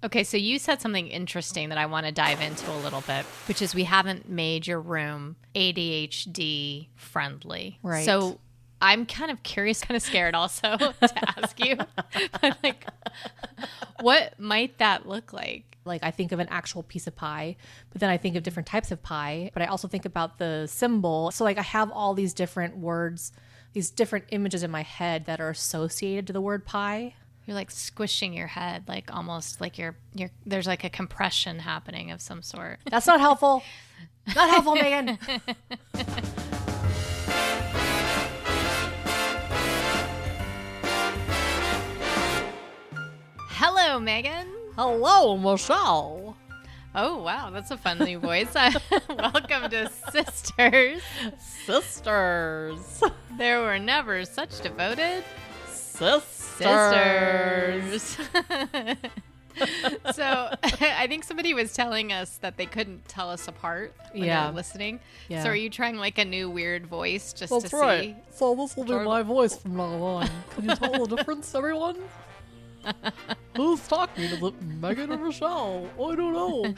Okay, so you said something interesting that I want to dive into a little bit, which is we haven't made your room ADHD friendly. Right. So I'm kind of curious, kind of scared also to ask you, but like, what might that look like? Like I think of an actual piece of pie, but then I think of different types of pie, but I also think about the symbol. So like I have all these different words, these different images in my head that are associated to the word pie. You're like squishing your head, like almost like you're there's like a compression happening of some sort. That's not helpful. Not helpful, Megan. Hello, Megan. Hello, Michelle. Oh, wow. That's a fun new voice. Welcome to Sisters. Sisters. There were never such devoted Sisters. So I think somebody was telling us that they couldn't tell us apart when they were listening. Yeah. So are you trying like a new weird voice just That's to right. see? So this will be my voice from now on. Can you tell the difference, everyone? Who's talking? Is it Megan or Michelle? I don't know.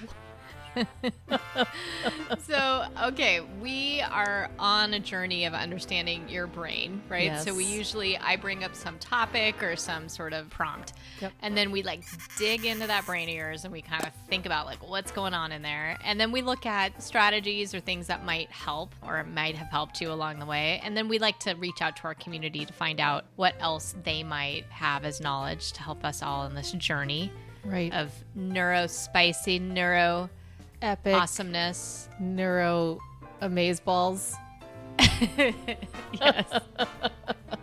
So, okay, we are on a journey of understanding your brain, right? Yes. So I bring up some topic or some sort of prompt. Yep. And then we like dig into that brain of yours and we kind of think about like what's going on in there. And then we look at strategies or things that might help or might have helped you along the way. And then we like to reach out to our community to find out what else they might have as knowledge to help us all in this journey Right. of neuro-spicy, neuro Epic. awesomeness. Neuro amazeballs. Yes.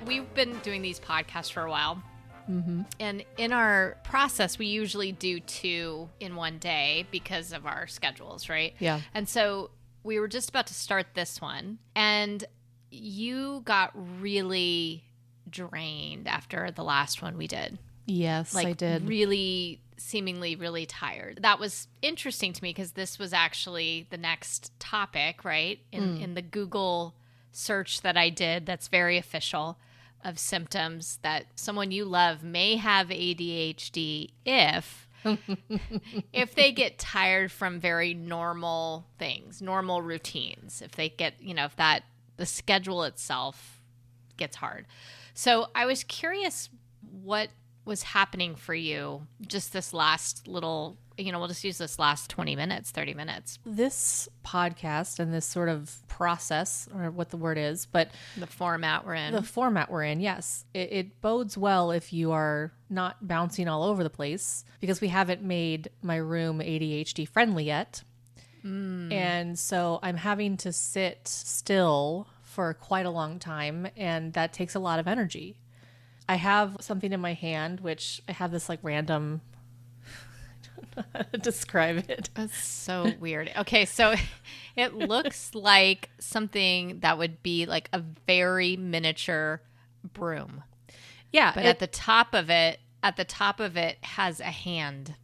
We've been doing these podcasts for a while. Mm-hmm. And in our process, we usually do 2 in one day because of our schedules, right? Yeah. And so we were just about to start this one, and you got really drained after the last one we did. Yes, Like I did. really seemingly really tired. That was interesting to me because this was actually the next topic, right? In the Google search that I did that's very official of symptoms that someone you love may have ADHD if they get tired from very normal things, normal routines. If they get, if that the schedule itself gets hard. So I was curious what was happening for you just this last little, we'll just use this last 20 minutes, 30 minutes. This podcast and this sort of process, or what the word is, but The format we're in. Yes. It bodes well if you are not bouncing all over the place, because we haven't made my room ADHD friendly yet. And so I'm having to sit still for quite a long time, and that takes a lot of energy. I have something in my hand, which I have this like random, I don't know how to describe it. That's so weird. Okay, so it looks like something that would be like a very miniature broom. Yeah. But at the top of it has a hand,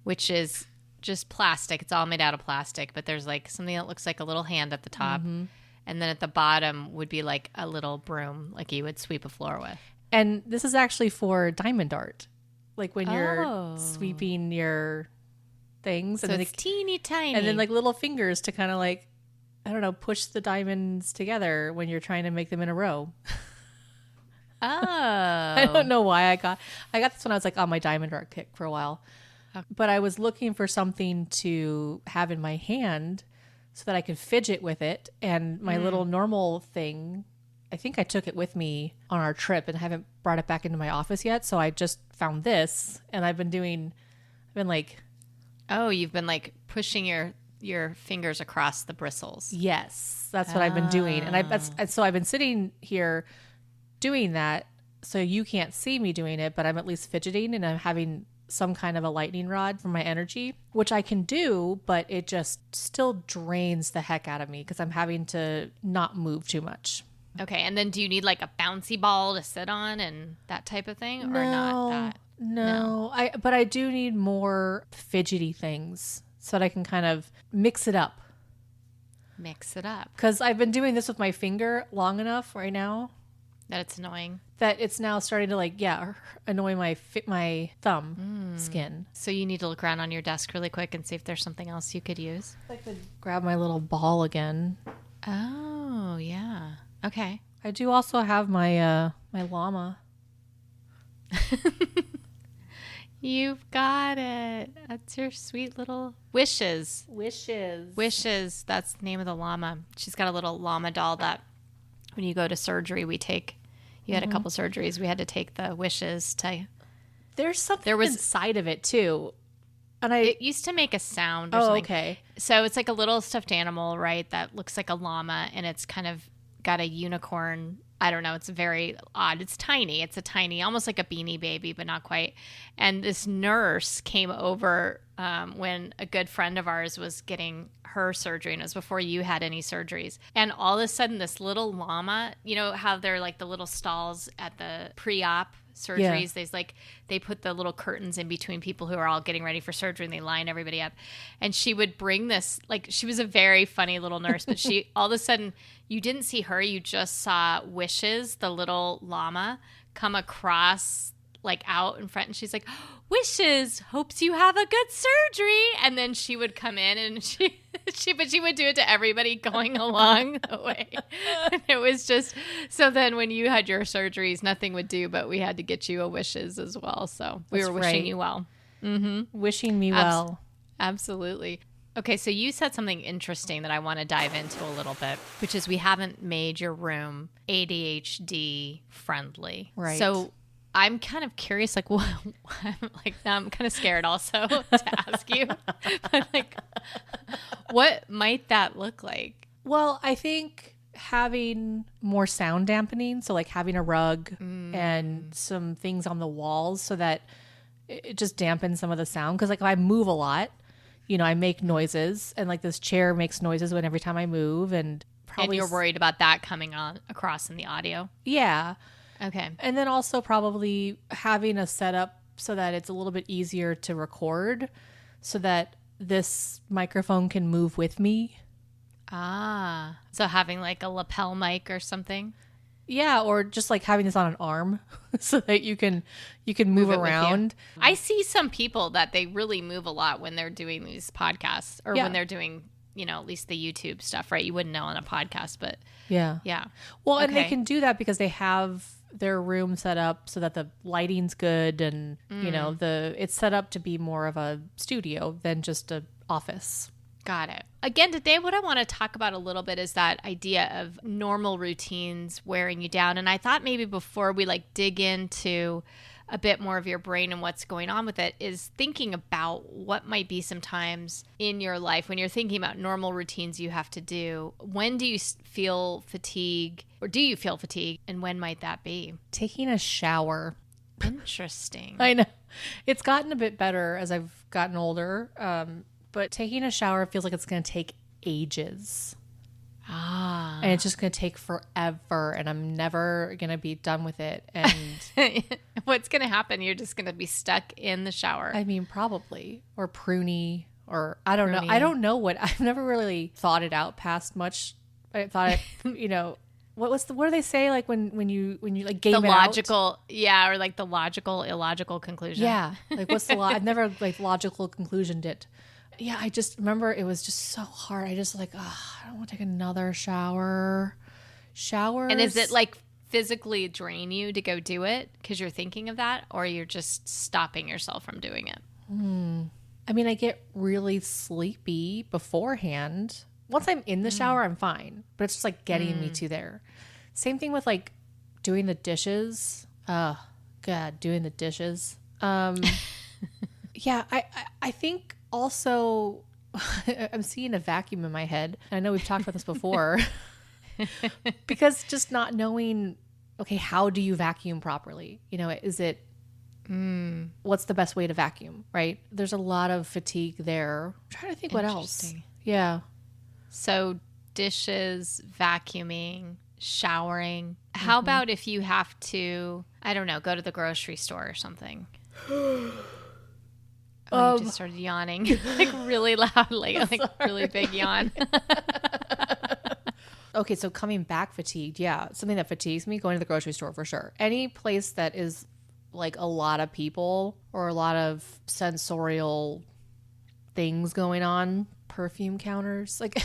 which is just plastic. It's all made out of plastic, but there's like something that looks like a little hand at the top. Mm-hmm. And then at the bottom would be like a little broom, like you would sweep a floor with. And this is actually for diamond art, like when you're sweeping your things. So it's teeny tiny. And then like little fingers to kind of like, I don't know, push the diamonds together when you're trying to make them in a row. Oh. I don't know why I got this when I was like on my diamond art kick for a while. Okay. But I was looking for something to have in my hand so that I could fidget with it. And my little normal thing, I think I took it with me on our trip and haven't brought it back into my office yet. So I just found this, and I've been like... Oh, you've been like pushing your fingers across the bristles. Yes, that's what I've been doing. And so I've been sitting here doing that, so you can't see me doing it, but I'm at least fidgeting, and I'm having some kind of a lightning rod for my energy, which I can do, but it just still drains the heck out of me because I'm having to not move too much. Okay, and then do you need like a bouncy ball to sit on and that type of thing, or not that? No. But I do need more fidgety things so that I can kind of mix it up. Mix it up. Because I've been doing this with my finger long enough right now That it's annoying. that it's now starting to annoy my thumb skin. So you need to look around on your desk really quick and see if there's something else you could use. I could grab my little ball again. Oh, yeah. Okay. I do also have my my llama. You've got it. That's your sweet little Wishes. Wishes. That's the name of the llama. She's got a little llama doll that when you go to surgery, we take. You had a couple surgeries. We had to take the Wishes to. There's something inside of it too. And It used to make a sound or something. Okay. So it's like a little stuffed animal, right? That looks like a llama, and it's kind of got a unicorn. I don't know. It's very odd. It's tiny. It's a tiny, almost like a Beanie Baby, but not quite. And this nurse came over when a good friend of ours was getting her surgery, and it was before you had any surgeries. And all of a sudden, this little llama, you know how they're like the little stalls at the pre-op surgeries. Yeah. They put the little curtains in between people who are all getting ready for surgery, and they line everybody up. And she would bring this, she was a very funny little nurse, but she all of a sudden, you didn't see her, you just saw Wishes, the little llama, come across out in front, and she's like, Wishes, hopes you have a good surgery. And then she would come in, and she would do it to everybody going along the way. And it was just, so then when you had your surgeries, nothing would do, but we had to get you a Wishes as well. So we were wishing you well. Mm-hmm. Wishing me well. Absolutely. Okay, so you said something interesting that I want to dive into a little bit, which is we haven't made your room ADHD friendly. Right. So I'm kind of curious, what, now I'm kind of scared also to ask you, but what might that look like? Well, I think having more sound dampening, so having a rug and some things on the walls so that it just dampens some of the sound. Because if I move a lot, I make noises, and this chair makes noises every time I move, and probably. And you're worried about that coming on across in the audio? Yeah. Okay. And then also probably having a setup so that it's a little bit easier to record, so that this microphone can move with me. Ah. So having a lapel mic or something? Yeah, or just having this on an arm so that you can move around. I see some people that they really move a lot when they're doing these podcasts, or when they're doing, at least the YouTube stuff, right? You wouldn't know on a podcast, but yeah. Well, and they can do that because they have their room set up so that the lighting's good, and it's set up to be more of a studio than just a office. Got it. Again, today what I want to talk about a little bit is that idea of normal routines wearing you down. And I thought maybe before we dig into a bit more of your brain and what's going on with it, is thinking about what might be sometimes in your life when you're thinking about normal routines you have to do. When do you feel fatigue, or do you feel fatigue, and when might that be? Taking a shower. Interesting. I know. It's gotten a bit better as I've gotten older. But taking a shower feels like it's going to take ages. And it's just going to take forever, and I'm never going to be done with it. And what's going to happen? You're just going to be stuck in the shower. I mean, probably. Or pruny, or I don't know. I don't know I've never really thought it out past much. I thought, what do they say? When you game the it logical, out? Yeah, or the logical, illogical conclusion. Yeah. What's the I've never logical conclusioned it. Yeah, I just remember it was just so hard. I just I don't want to take another shower. Showers. And is it physically drain you to go do it because you're thinking of that, or you're just stopping yourself from doing it? I mean, I get really sleepy beforehand. Once I'm in the shower, I'm fine. But it's just getting me to there. Same thing with doing the dishes. Oh, God, doing the dishes. Yeah, I think also I'm seeing a vacuum in my head. I know we've talked about this before. Because just not knowing, okay, how do you vacuum properly? Is it, what's the best way to vacuum, right? There's a lot of fatigue there. I'm trying to think what else. Yeah. So dishes, vacuuming, showering. How about if you have to, I don't know, go to the grocery store or something? Oh, you just started yawning really loud, really big yawn. Okay, so coming back fatigued, yeah. Something that fatigues me, going to the grocery store for sure. Any place that is like a lot of people or a lot of sensorial things going on, perfume counters, like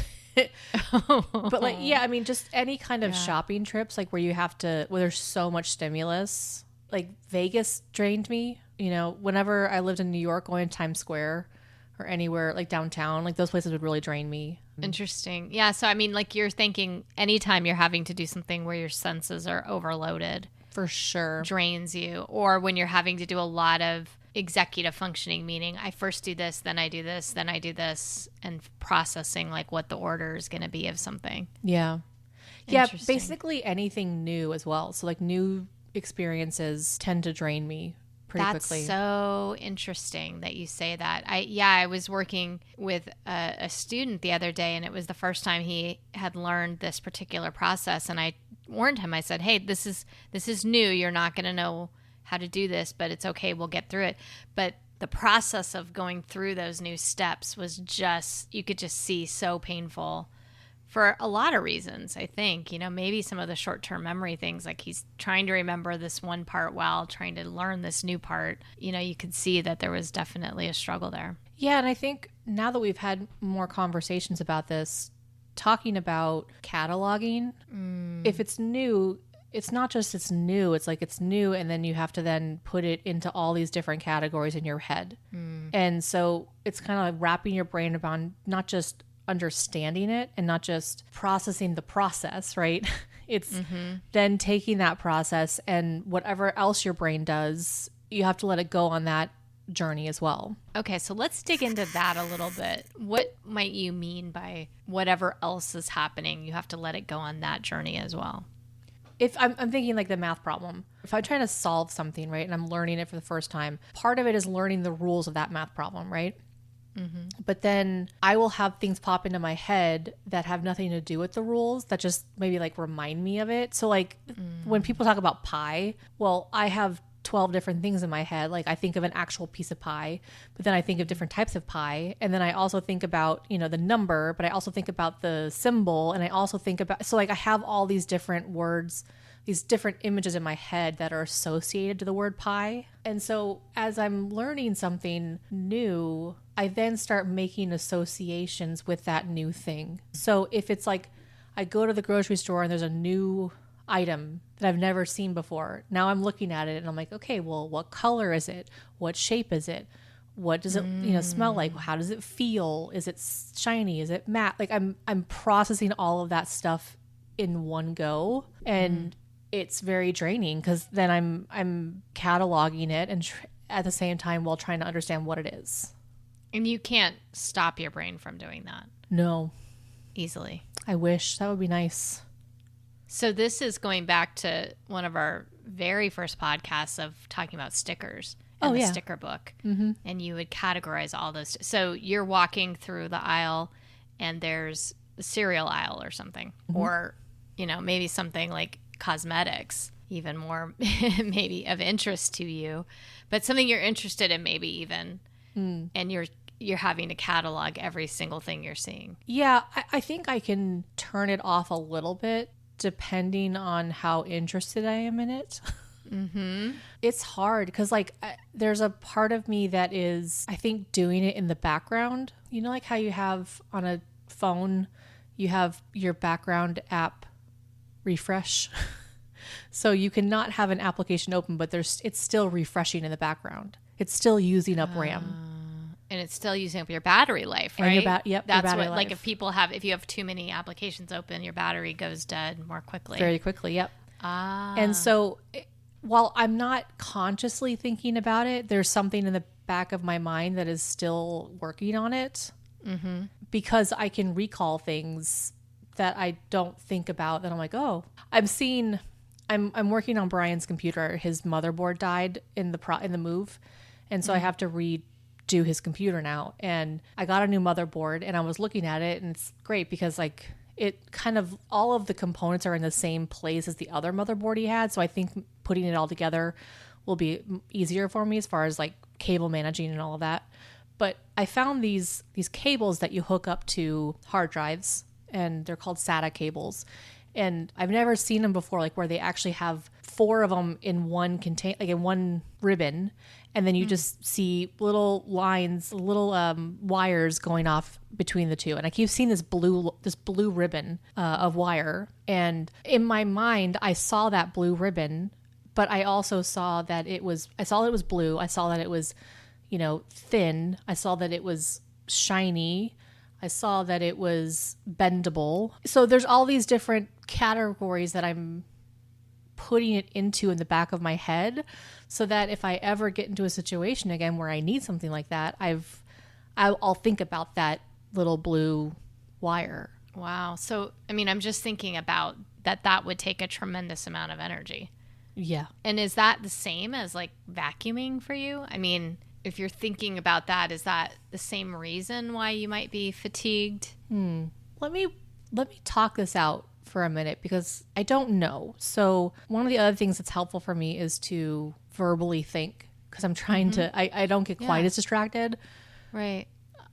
but like, yeah, I mean, just any kind of shopping trips, like where there's so much stimulus. Like Vegas drained me, you know, whenever I lived in New York, going to Times Square or anywhere like downtown, like those places would really drain me. Interesting. Yeah. So, I mean, like you're thinking anytime you're having to do something where your senses are overloaded, For sure. drains you, or when you're having to do a lot of executive functioning, meaning I first do this, then I do this, then I do this, and processing like what the order is going to be of something. Yeah. Yeah, basically anything new as well. So like new experiences tend to drain me pretty quickly. That's so interesting that you say that. I was working with a student the other day, and it was the first time he had learned this particular process, and I warned him. I said, "Hey, this is new. You're not going to know how to do this, but it's okay. We'll get through it." But the process of going through those new steps was just, you could just see, so painful for a lot of reasons. I think, you know, maybe some of the short-term memory things, like he's trying to remember this one part while trying to learn this new part. You know, you could see that there was definitely a struggle there. Yeah, and I think now that we've had more conversations about this, talking about cataloging, if it's new, it's not just it's new, it's like it's new and then you have to then put it into all these different categories in your head. And so it's kind of like wrapping your brain around not just understanding it and not just processing the process, right? It's then taking that process and whatever else your brain does, you have to let it go on that journey as well. Okay, so let's dig into that a little bit. What might you mean by whatever else is happening, you have to let it go on that journey as well? If I'm thinking like the math problem, if I'm trying to solve something, right, and I'm learning it for the first time, part of it is learning the rules of that math problem, right? But then I will have things pop into my head that have nothing to do with the rules that just maybe like remind me of it. So like when people talk about pie, well, I have 12 different things in my head. Like I think of an actual piece of pie, but then I think of different types of pie. And then I also think about, you know, the number, but I also think about the symbol. And I also think about, so like I have all these different words, these different images in my head that are associated to the word pie. And so as I'm learning something new, I then start making associations with that new thing. So if it's like I go to the grocery store and there's a new item that I've never seen before, now I'm looking at it and I'm like, okay, well, what color is it? What shape is it? What does it, you know, smell like? How does it feel? Is it shiny? Is it matte? Like I'm processing all of that stuff in one go, and it's very draining because then I'm cataloging it and at the same time while trying to understand what it is. And you can't stop your brain from doing that. No. Easily. I wish. That would be nice. So this is going back to one of our very first podcasts of talking about stickers and the sticker book. And you would categorize all those. So you're walking through the aisle and there's the cereal aisle or something. Or, you know, maybe something like cosmetics, even more maybe of interest to you. But something you're interested in maybe even. And you're having to catalog every single thing you're seeing. Yeah, I think I can turn it off a little bit depending on how interested I am in it. It's hard because like there's a part of me that is, I think, doing it in the background. You know, like how you have on a phone, you have your background app refresh. So you cannot have an application open, but it's still refreshing in the background. It's still using up RAM. And it's still using up your battery life, right? That's your battery life. Like if you have too many applications open, your battery goes dead more quickly. Very quickly, yep. And so while I'm not consciously thinking about it, there's something in the back of my mind that is still working on it. Because I can recall things that I don't think about that I'm like, oh, I'm working on Brian's computer. His motherboard died in the move. And so I have to redo his computer now. And I got a new motherboard and I was looking at it and it's great because like it kind of, all of the components are in the same place as the other motherboard he had. So I think putting it all together will be easier for me as far as like cable managing and all of that. But I found these cables that you hook up to hard drives and they're called SATA cables. And I've never seen them before, like where they actually have 4 of them in one like in one ribbon. And then you just see little lines, little wires going off between the two. And I keep seeing this blue ribbon of wire. And in my mind, I saw that blue ribbon, but I also saw that it was blue. I saw that it was, thin. I saw that it was shiny. I saw that it was bendable. So there's all these different categories that I'm putting it into in the back of my head, so that if I ever get into a situation again where I need something like that, I'll think about that little blue wire. Wow. So, I mean, I'm just thinking about that would take a tremendous amount of energy. Yeah. And is that the same as like vacuuming for you? I mean, if you're thinking about that, is that the same reason why you might be fatigued? Let me talk this out for a minute, because I don't know. So one of the other things that's helpful for me is to verbally think, because I'm trying to, I don't get quite as distracted. Right.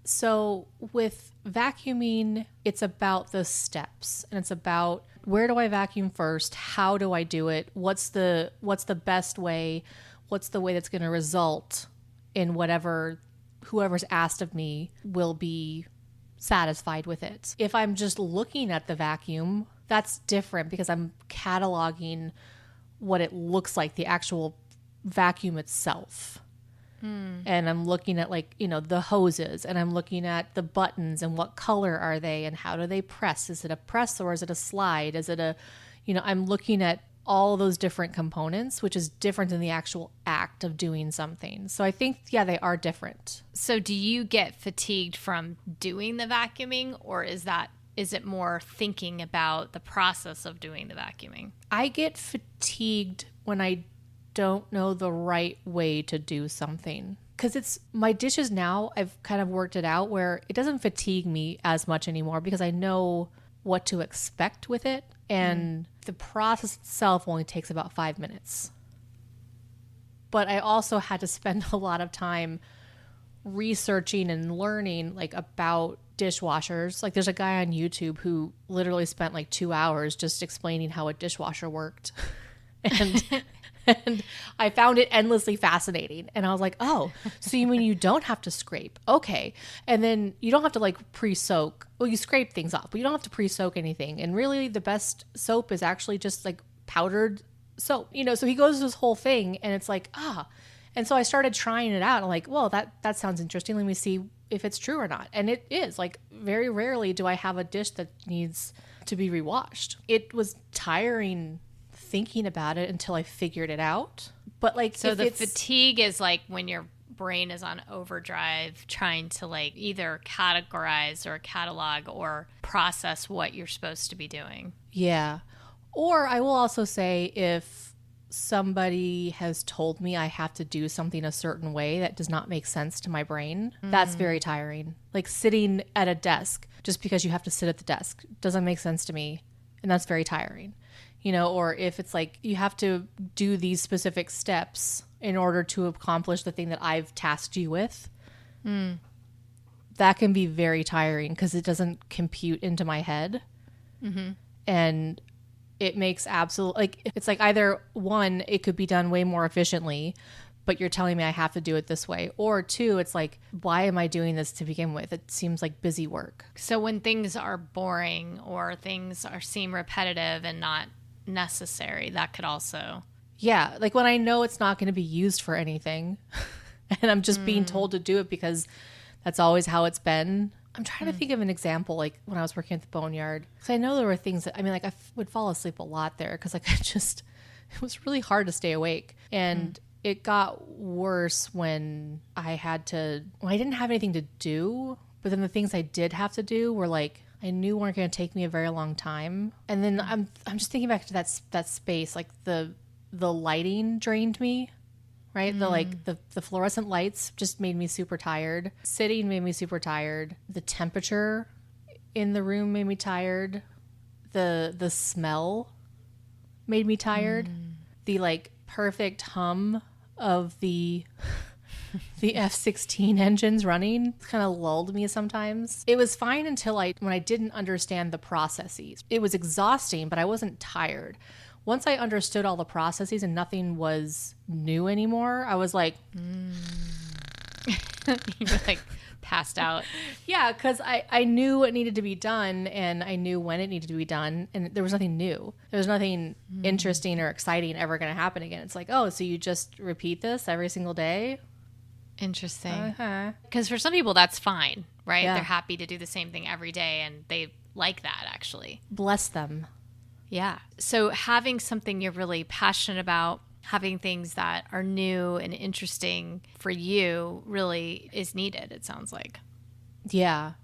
So with vacuuming, it's about the steps, and it's about, where do I vacuum first? How do I do it? What's the best way? What's the way that's going to result in whoever's asked of me will be satisfied with it. If I'm just looking at the vacuum, that's different, because I'm cataloging what it looks like, the actual vacuum itself. And I'm looking at the hoses, and I'm looking at the buttons and what color are they and how do they press? Is it a press or is it a slide? Is it I'm looking at all those different components, which is different than the actual act of doing something. So I think, they are different. So do you get fatigued from doing the vacuuming, or is it more thinking about the process of doing the vacuuming? I get fatigued when I don't know the right way to do something. Because it's my dishes now, I've kind of worked it out where it doesn't fatigue me as much anymore, because I know what to expect with it. And the process itself only takes about 5 minutes. But I also had to spend a lot of time researching and learning about dishwashers. There's a guy on YouTube who literally spent 2 hours just explaining how a dishwasher worked. And I found it endlessly fascinating. And I was like, oh, so you mean you don't have to scrape? Okay. And then you don't have to pre-soak. Well, you scrape things off, but you don't have to pre-soak anything. And really the best soap is actually just powdered soap, so he goes to this whole thing, and it's and so I started trying it out. I'm like, well, that sounds interesting. Let me see if it's true or not. And it is. Very rarely do I have a dish that needs to be rewashed. It was tiring thinking about it until I figured it out. But so the fatigue is when your brain is on overdrive trying to either categorize or catalog or process what you're supposed to be doing. Yeah. Or I will also say, if somebody has told me I have to do something a certain way that does not make sense to my brain, that's very tiring. Sitting at a desk, just because you have to sit at the desk, doesn't make sense to me. And that's very tiring. Or if it's you have to do these specific steps in order to accomplish the thing that I've tasked you with, that can be very tiring, because it doesn't compute into my head. And it makes it's either one, it could be done way more efficiently, but you're telling me I have to do it this way. Or two, it's why am I doing this to begin with? It seems like busy work. So when things are boring or things seem repetitive and not necessary, that could also... Yeah, when I know it's not going to be used for anything and I'm just being told to do it because that's always how it's been. I'm trying to think of an example, when I was working at the boneyard. Because I know there were things that, I would fall asleep a lot there, because it was really hard to stay awake. And it got worse when I didn't have anything to do, but then the things I did have to do were I knew weren't going to take me a very long time. And then I'm just thinking back to that space, the lighting drained me, right? The fluorescent lights just made me super tired. Sitting made me super tired. The temperature in the room made me tired. The smell made me tired. The perfect hum of the the F-16 engines running kind of lulled me sometimes. It was fine until when I didn't understand the processes. It was exhausting, but I wasn't tired. Once I understood all the processes and nothing was new anymore, I was like... You were like passed out. Yeah, because I knew what needed to be done, and I knew when it needed to be done, and there was nothing new. There was nothing interesting or exciting ever going to happen again. It's like, oh, so you just repeat this every single day? Interesting. Because for some people, that's fine, right? Yeah. They're happy to do the same thing every day, and they like that, actually. Bless them. Yeah. So having something you're really passionate about, having things that are new and interesting for you really is needed, it sounds like. Yeah.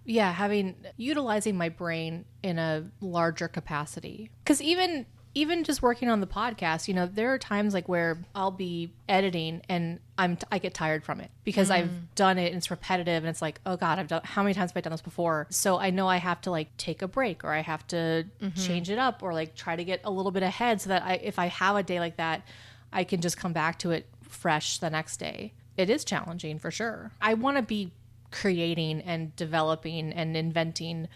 Utilizing my brain in a larger capacity. Because even just working on the podcast, there are times like where I'll be editing and I get tired from it because I've done it and it's repetitive and it's like, oh God, how many times have I done this before? So I know I have to like take a break, or I have to change it up, or like try to get a little bit ahead so that if I have a day like that, I can just come back to it fresh the next day. It is challenging for sure. I want to be creating and developing and inventing.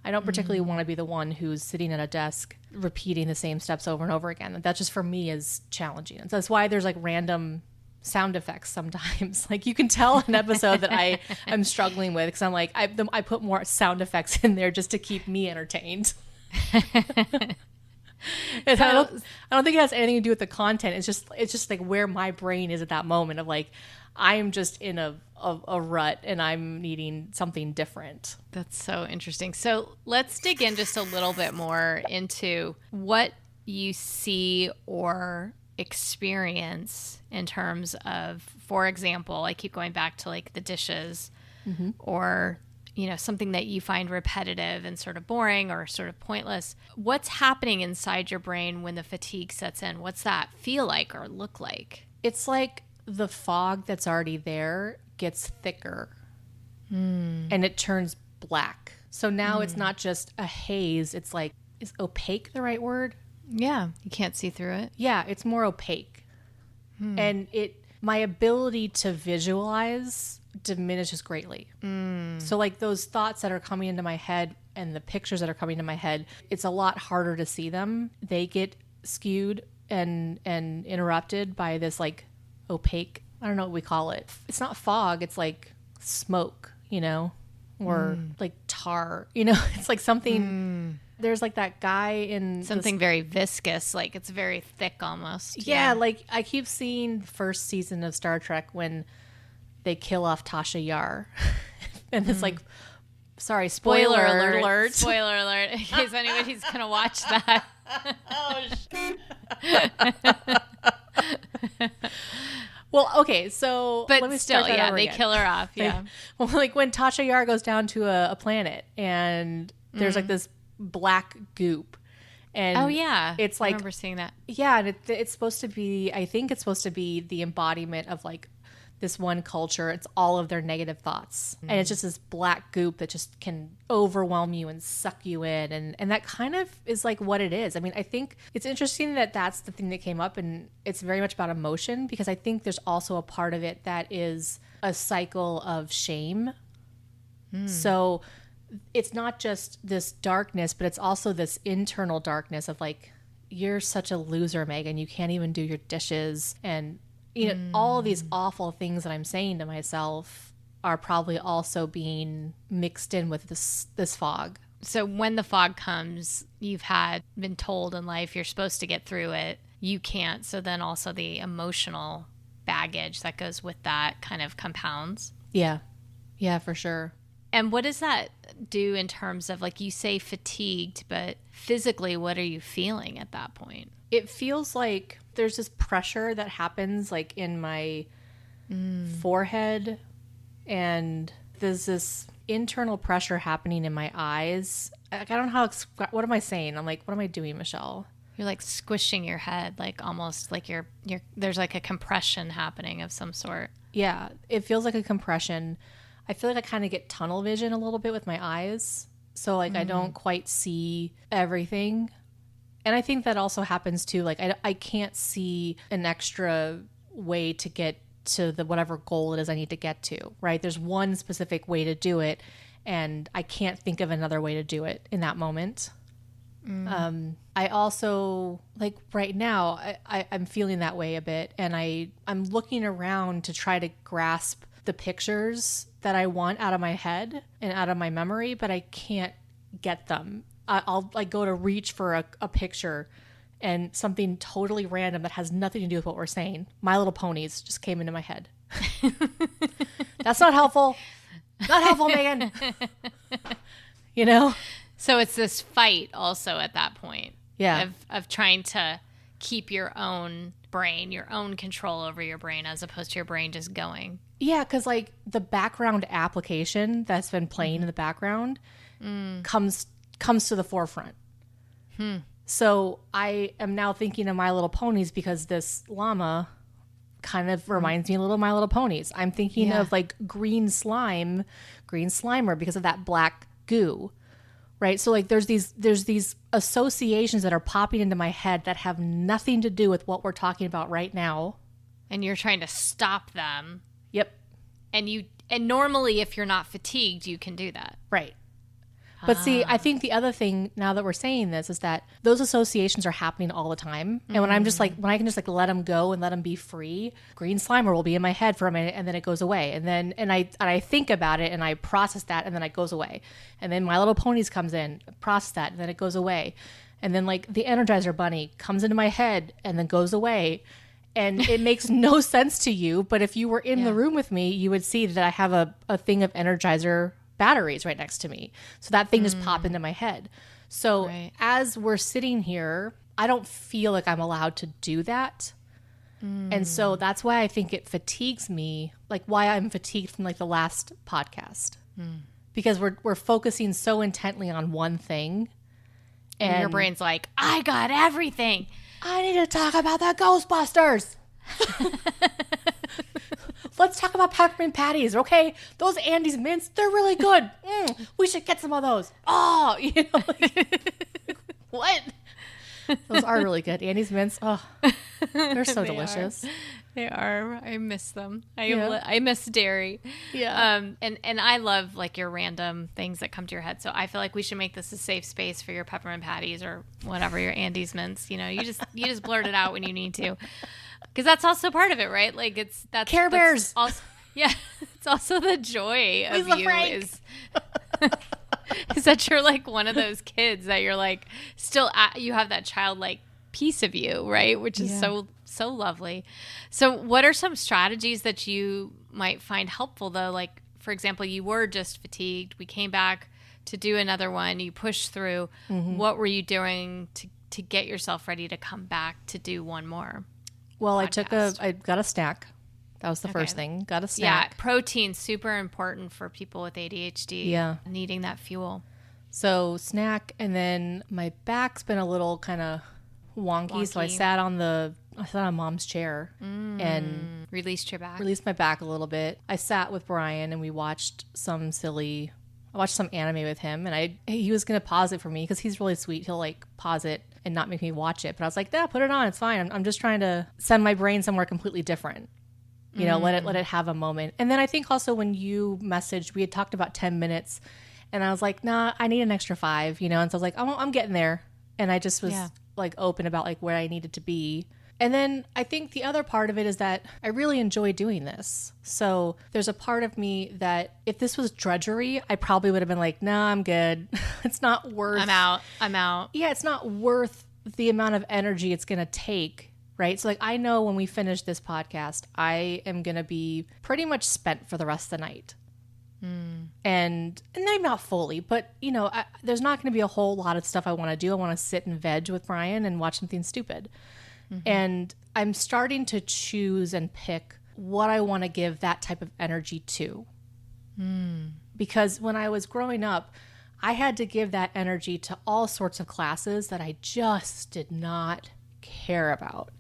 I don't particularly want to be the one who's sitting at a desk repeating the same steps over and over again. That just for me is challenging. And so that's why there's like random sound effects sometimes. Like you can tell an episode that I am struggling with because I'm like, I put more sound effects in there just to keep me entertained. I don't think it has anything to do with the content. It's just like where my brain is at that moment of like, I'm just in a rut and I'm needing something different. That's so interesting. So let's dig in just a little bit more into what you see or experience in terms of, for example, I keep going back to like the dishes or something that you find repetitive and sort of boring or sort of pointless. What's happening inside your brain when the fatigue sets in? What's that feel like or look like? It's like the fog that's already there gets thicker and it turns black. So now it's not just a haze. It's like, is opaque the right word? Yeah. You can't see through it. Yeah. It's more opaque. And my ability to visualize diminishes greatly. So like those thoughts that are coming into my head and the pictures that are coming into my head, it's a lot harder to see them. They get skewed and interrupted by this like opaque, I don't know what we call it. It's not fog, it's like smoke, or like tar, it's like something. There's like that guy in something very viscous, like it's very thick almost. Yeah, like I keep seeing the first season of Star Trek when they kill off Tasha Yar. And it's like, sorry, spoiler alert. Spoiler alert, in case anybody's going to watch that. Oh, shit. Well, okay, so but let me still, start that over they again. kill her off, yeah. Like when Tasha Yar goes down to a planet and there's like this black goop. And oh, yeah. It's like, I remember seeing that. Yeah, and it's supposed to be, I think it's supposed to be the embodiment of like this one culture. It's all of their negative thoughts. And it's just this black goop that just can overwhelm you and suck you in. And that kind of is like what it is. I mean, I think it's interesting that that's the thing that came up, and it's very much about emotion, because I think there's also a part of it that is a cycle of shame. So it's not just this darkness, but it's also this internal darkness of like, you're such a loser, Megan. You can't even do your dishes. And all of these awful things that I'm saying to myself are probably also being mixed in with this fog. So when the fog comes, you've been told in life you're supposed to get through it. You can't. So then also the emotional baggage that goes with that kind of compounds. Yeah. Yeah, for sure. And what does that do in terms of, like, you say fatigued, but physically, what are you feeling at that point? It feels like there's this pressure that happens like in my forehead, and there's this internal pressure happening in my eyes. Like, I don't know how, what am I saying? I'm like, what am I doing, Michelle? You're like squishing your head, like almost like you're there's like a compression happening of some sort. Yeah, it feels like a compression. I feel like I kind of get tunnel vision a little bit with my eyes. So like I don't quite see everything. And I think that also happens too. Like I can't see an extra way to get to the whatever goal it is I need to get to, right? There's one specific way to do it, and I can't think of another way to do it in that moment. I also, like right now, I'm feeling that way a bit, and I'm looking around to try to grasp the pictures that I want out of my head and out of my memory, but I can't get them. I'll like go to reach for a picture, and something totally random that has nothing to do with what we're saying, My Little Ponies, just came into my head. That's not helpful. Not helpful, Megan. You know? So it's this fight also at that point. Yeah. Of trying to keep your own brain, your own control over your brain, as opposed to your brain just going. Yeah, because like the background application that's been playing in the background comes to the forefront. So I am now thinking of My Little Ponies because this llama kind of reminds me a little of My Little Ponies. I'm thinking of like green slimer because of that black goo. Right. So like there's these associations that are popping into my head that have nothing to do with what we're talking about right now. And you're trying to stop them. Yep. And normally if you're not fatigued, you can do that. Right. But see, I think the other thing now that we're saying this is that those associations are happening all the time. And when I'm just like, when I can just like let them go and let them be free, green slimer will be in my head for a minute and then it goes away. And then, and I think about it and I process that and then it goes away. And then My Little Ponies comes in, process that, and then it goes away. And then like the Energizer Bunny comes into my head and then goes away. And it makes no sense to you. But if you were in the room with me, you would see that I have a thing of Energizer batteries right next to me. So that thing just popped into my head. So as we're sitting here, I don't feel like I'm allowed to do that. And so that's why I think it fatigues me, like why I'm fatigued from like the last podcast. Because we're focusing so intently on one thing. And your brain's like, I got everything. I need to talk about the Ghostbusters. Let's talk about peppermint patties, okay? Those Andes mints, they're really good. We should get some of those. Oh, you know, like, what? Those are really good. Andes mints, oh, they're so delicious. They are. I miss them. I miss dairy. Yeah. And I love like your random things that come to your head. So I feel like we should make this a safe space for your peppermint patties or whatever, your Andes mints. You know, you just blurt it out when you need to. Because that's also part of it, right? Like that's Care Bears. Also, yeah, it's also the joy of Lisa you Frank. is that you're like one of those kids that you're like still you have that childlike piece of you, right? Which is so lovely. So what are some strategies that you might find helpful though? Like for example, you were just fatigued. We came back to do another one. You pushed through. What were you doing to get yourself ready to come back to do one more? Well, podcast? I got a snack. That was the first thing. Got a snack. Yeah, protein, super important for people with ADHD. Yeah. Needing that fuel. So snack, and then my back's been a little kind of wonky, so I sat on Mom's chair and Released your back. Released my back a little bit. I sat with Brian and we watched some anime with him, and he was going to pause it for me because he's really sweet. He'll like pause it and not make me watch it. But I was like, put it on. It's fine. I'm just trying to send my brain somewhere completely different. You know, let it have a moment. And then I think also when you messaged, we had talked about 10 minutes and I was like, nah, I need an extra 5, you know? And so I was like, I'm getting there. And I just was like open about like where I needed to be. And then I think the other part of it is that I really enjoy doing this. So there's a part of me that if this was drudgery, I probably would have been like, nah, I'm good. It's not worth. I'm out. Yeah, it's not worth the amount of energy it's going to take. Right. So like I know when we finish this podcast, I am going to be pretty much spent for the rest of the night. And maybe not fully, but you know, there's not going to be a whole lot of stuff I want to do. I want to sit and veg with Brian and watch something stupid. And I'm starting to choose and pick what I want to give that type of energy to. Because when I was growing up, I had to give that energy to all sorts of classes that I just did not care about.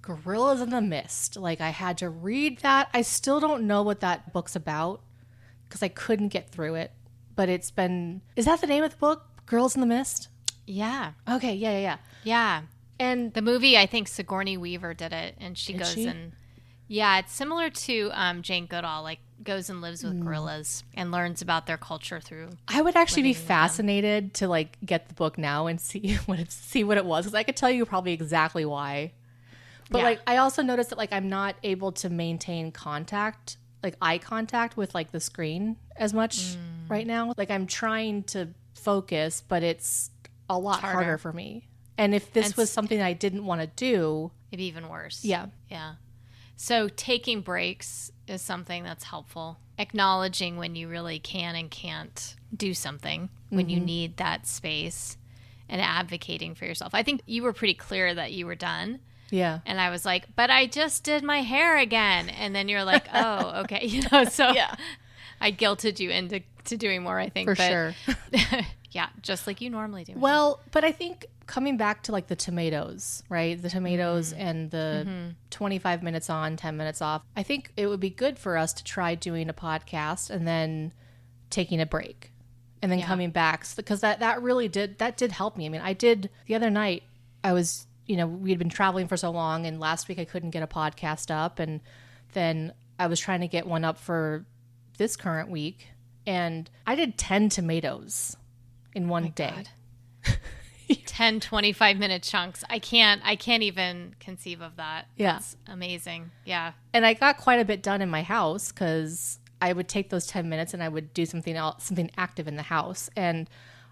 Gorillas in the Mist. Like I had to read that. I still don't know what that book's about because I couldn't get through it. But is that the name of the book? Girls in the Mist? Yeah. Okay. Yeah. Yeah. And the movie, I think Sigourney Weaver did it, and she goes and Yeah, it's similar to Jane Goodall, like goes and lives with gorillas and learns about their culture through. I would actually be living with them. fascinated to like get the book now and see what it was, because I could tell you probably exactly why. But Yeah. like I also noticed that like I'm not able to maintain contact, like eye contact with like the screen as much right now. Like I'm trying to focus, but it's a lot harder for me. And if this was something I didn't want to do, It'd be even worse. yeah. Yeah. So taking breaks is something that's helpful. Acknowledging when you really can and can't do something, when you need that space, and advocating for yourself. I think you were pretty clear that you were done. Yeah. And I was like, but I just did my hair again. And then you're like, oh, okay. So Yeah. I guilted you into doing more, I think. For sure. Yeah, just like you normally do. Well, but I think coming back to like the tomatoes, right? The tomatoes and the 25 minutes on, 10 minutes off. I think it would be good for us to try doing a podcast and then taking a break and then coming back, because that really did help me. I mean, I did the other night. I was, we had been traveling for so long, and last week I couldn't get a podcast up, and then I was trying to get one up for this current week, and I did 10 tomatoes in one day. God. 10 25-minute chunks. I can't even conceive of that. Yeah. That's amazing. Yeah. And I got quite a bit done in my house, because I would take those 10 minutes and I would do something else, something active in the house. And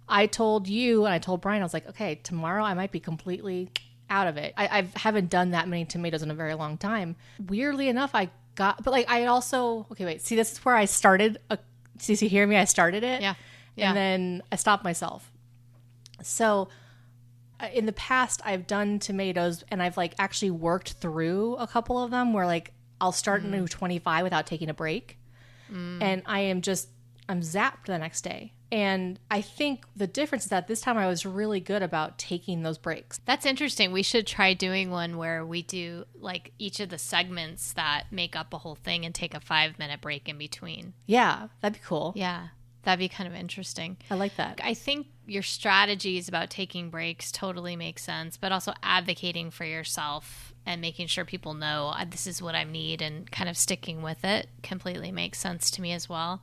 I told you and I told Brian, I was like, okay, tomorrow I might be completely out of it. I haven't done that many tomatoes in a very long time. Weirdly enough, but like I also, okay, wait, see, this is where I started. See, hear me? I started it. Yeah. And then I stopped myself. So in the past, I've done tomatoes and I've like actually worked through a couple of them where like I'll start a new 25 without taking a break. And I'm zapped the next day. And I think the difference is that this time I was really good about taking those breaks. That's interesting. We should try doing one where we do like each of the segments that make up a whole thing and take a 5-minute break in between. Yeah, that'd be cool. Yeah. That'd be kind of interesting. I like that. I think your strategies about taking breaks totally make sense, but also advocating for yourself and making sure people know this is what I need and kind of sticking with it completely makes sense to me as well.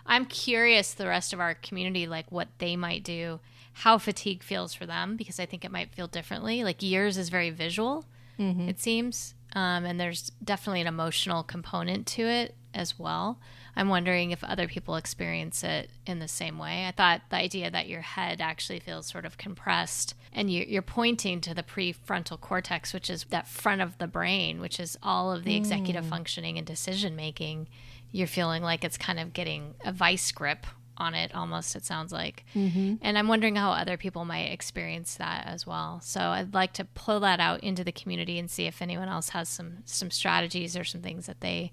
I'm curious the rest of our community, like what they might do, how fatigue feels for them, because I think it might feel differently. Like yours is very visual, it seems, and there's definitely an emotional component to it as well. I'm wondering if other people experience it in the same way. I thought the idea that your head actually feels sort of compressed, and you're pointing to the prefrontal cortex, which is that front of the brain, which is all of the executive functioning and decision making. You're feeling like it's kind of getting a vice grip on it almost, it sounds like. And I'm wondering how other people might experience that as well. So I'd like to pull that out into the community and see if anyone else has some strategies or some things that they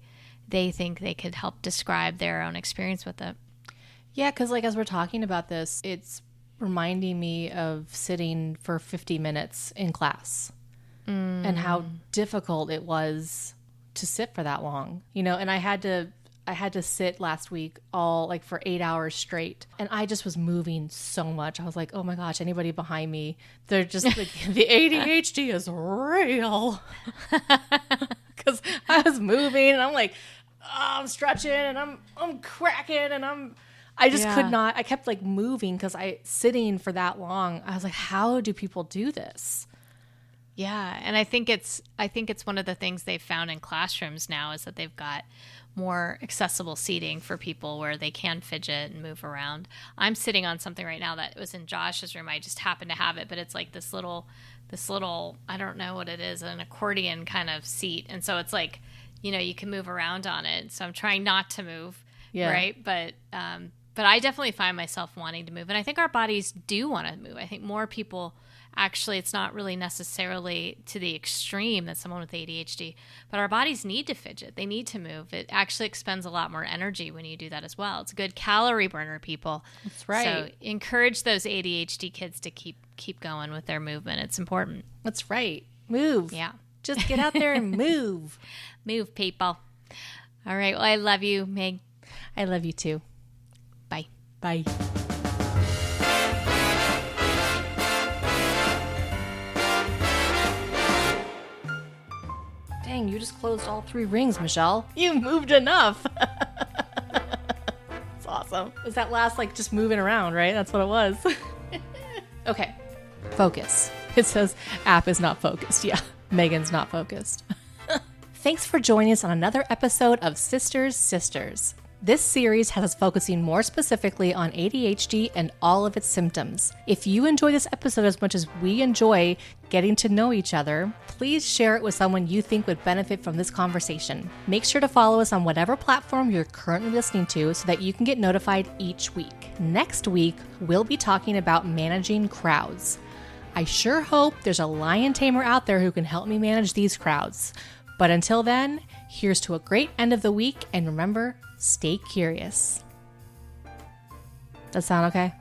think they could help describe their own experience with it. Yeah, because like as we're talking about this, it's reminding me of sitting for 50 minutes in class and how difficult it was to sit for that long, and I had to sit last week all like for 8 hours straight, and I just was moving so much. I was like, oh my gosh, anybody behind me, they're just like, the ADHD is real. Because I was moving and I'm like, I'm stretching and I'm cracking and I just could not. I kept like moving because sitting for that long. I was like, how do people do this? Yeah, and I think it's one of the things they've found in classrooms now is that they've got more accessible seating for people where they can fidget and move around. I'm sitting on something right now that was in Josh's room. I just happened to have it, but it's like this little, I don't know what it is, an accordion kind of seat. And so it's like, you can move around on it. So I'm trying not to move, right? But I definitely find myself wanting to move. And I think our bodies do want to move. I think more people, actually, it's not really necessarily to the extreme that someone with ADHD, but our bodies need to fidget. They need to move. It actually expends a lot more energy when you do that as well. It's a good calorie burner, people. That's right. So encourage those ADHD kids to keep going with their movement. It's important. That's right. Move. Yeah. Just get out there and move. Move, people. All right. Well, I love you, Meg. I love you too. Bye. Bye. Dang Dang, you just closed all 3 rings, Michelle. You moved enough. It's awesome. It was that last, like, just moving around, right? That's what it was. Okay. Focus. It says app is not focused. Yeah, Megan's not focused. Thanks for joining us on another episode of Sisters. This series has us focusing more specifically on ADHD and all of its symptoms. If you enjoy this episode as much as we enjoy getting to know each other, please share it with someone you think would benefit from this conversation. Make sure to follow us on whatever platform you're currently listening to so that you can get notified each week. Next week, we'll be talking about managing crowds. I sure hope there's a lion tamer out there who can help me manage these crowds. But until then, here's to a great end of the week, and remember, stay curious. Does that sound okay?